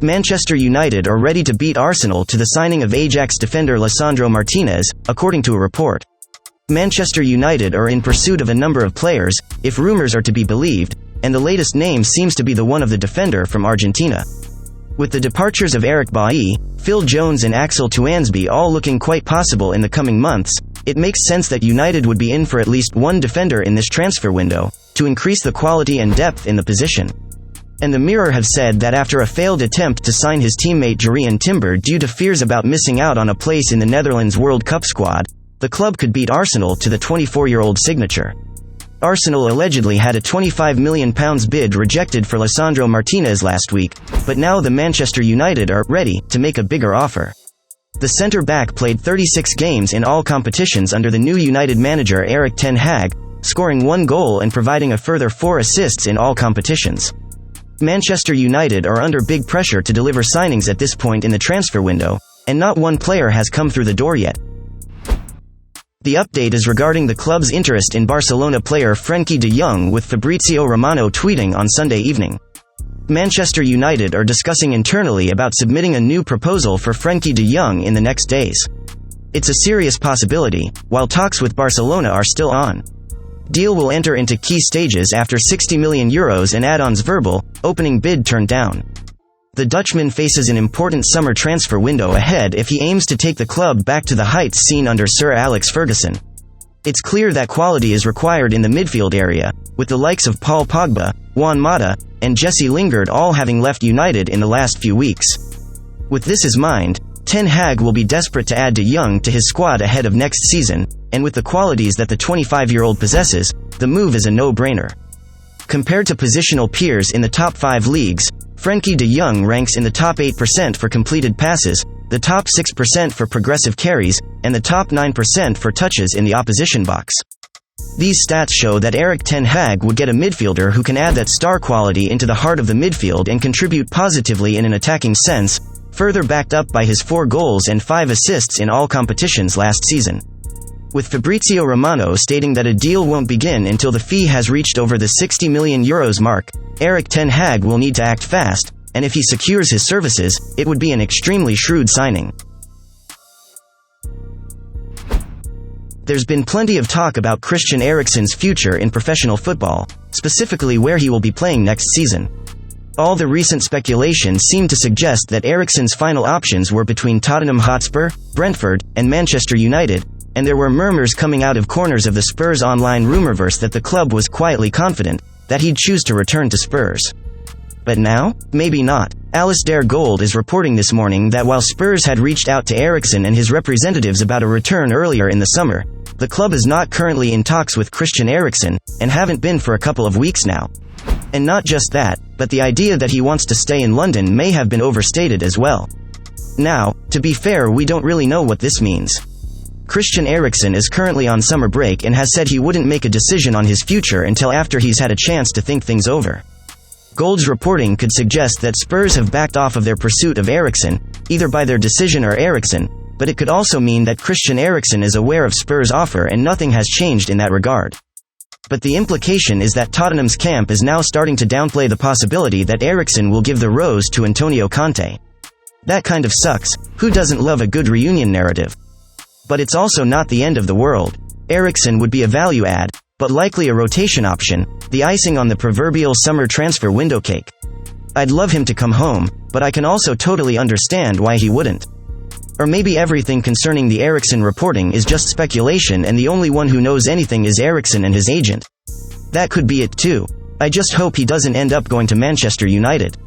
Manchester United are ready to beat Arsenal to the signing of Ajax defender Lisandro Martinez, according to a report. Manchester United are in pursuit of a number of players, if rumors are to be believed, and the latest name seems to be the one of the defender from Argentina. With the departures of Eric Bailly, Phil Jones and Axel Tuansby all looking quite possible in the coming months, it makes sense that United would be in for at least one defender in this transfer window, to increase the quality and depth in the position. And the Mirror have said that after a failed attempt to sign his teammate Jurrien Timber due to fears about missing out on a place in the Netherlands World Cup squad, the club could beat Arsenal to the 24-year-old signature. Arsenal allegedly had a £25 million bid rejected for Lisandro Martinez last week, but now the Manchester United are ready to make a bigger offer. The centre-back played 36 games in all competitions under the new United manager Erik Ten Hag, scoring 1 goal and providing a further 4 assists in all competitions. Manchester United are under big pressure to deliver signings at this point in the transfer window, and not one player has come through the door yet. The update is regarding the club's interest in Barcelona player Frenkie de Jong, with Fabrizio Romano tweeting on Sunday evening. Manchester United are discussing internally about submitting a new proposal for Frenkie de Jong in the next days. It's a serious possibility, while talks with Barcelona are still on. Deal will enter into key stages after €60 million and add-ons verbal, opening bid turned down. The Dutchman faces an important summer transfer window ahead if he aims to take the club back to the heights seen under Sir Alex Ferguson. It's clear that quality is required in the midfield area, with the likes of Paul Pogba, Juan Mata, and Jesse Lingard all having left United in the last few weeks. With this in mind, Ten Hag will be desperate to add de Jong to his squad ahead of next season, and with the qualities that the 25-year-old possesses, the move is a no-brainer. Compared to positional peers in the top 5 leagues, Frenkie de Jong ranks in the top 8% for completed passes, the top 6% for progressive carries, and the top 9% for touches in the opposition box. These stats show that Erik Ten Hag would get a midfielder who can add that star quality into the heart of the midfield and contribute positively in an attacking sense, further backed up by his 4 goals and 5 assists in all competitions last season. With Fabrizio Romano stating that a deal won't begin until the fee has reached over the €60 million mark, Erik Ten Hag will need to act fast, and if he secures his services, it would be an extremely shrewd signing. There's been plenty of talk about Christian Eriksen's future in professional football, specifically where he will be playing next season. All the recent speculation seemed to suggest that Eriksen's final options were between Tottenham Hotspur, Brentford, and Manchester United, and there were murmurs coming out of corners of the Spurs online rumorverse that the club was quietly confident that he'd choose to return to Spurs. But now? Maybe not. Alasdair Gold is reporting this morning that while Spurs had reached out to Eriksen and his representatives about a return earlier in the summer, the club is not currently in talks with Christian Eriksen, and haven't been for a couple of weeks now. And not just that, but the idea that he wants to stay in London may have been overstated as well. Now, to be fair, we don't really know what this means. Christian Eriksen is currently on summer break and has said he wouldn't make a decision on his future until after he's had a chance to think things over. Gold's reporting could suggest that Spurs have backed off of their pursuit of Eriksen, either by their decision or Eriksen, but it could also mean that Christian Eriksen is aware of Spurs' offer and nothing has changed in that regard. But the implication is that Tottenham's camp is now starting to downplay the possibility that Eriksen will give the rose to Antonio Conte. That kind of sucks. Who doesn't love a good reunion narrative? But it's also not the end of the world. Eriksen would be a value add, but likely a rotation option, the icing on the proverbial summer transfer window cake. I'd love him to come home, but I can also totally understand why he wouldn't. Or maybe everything concerning the Eriksen reporting is just speculation and the only one who knows anything is Eriksen and his agent. That could be it too. I just hope he doesn't end up going to Manchester United.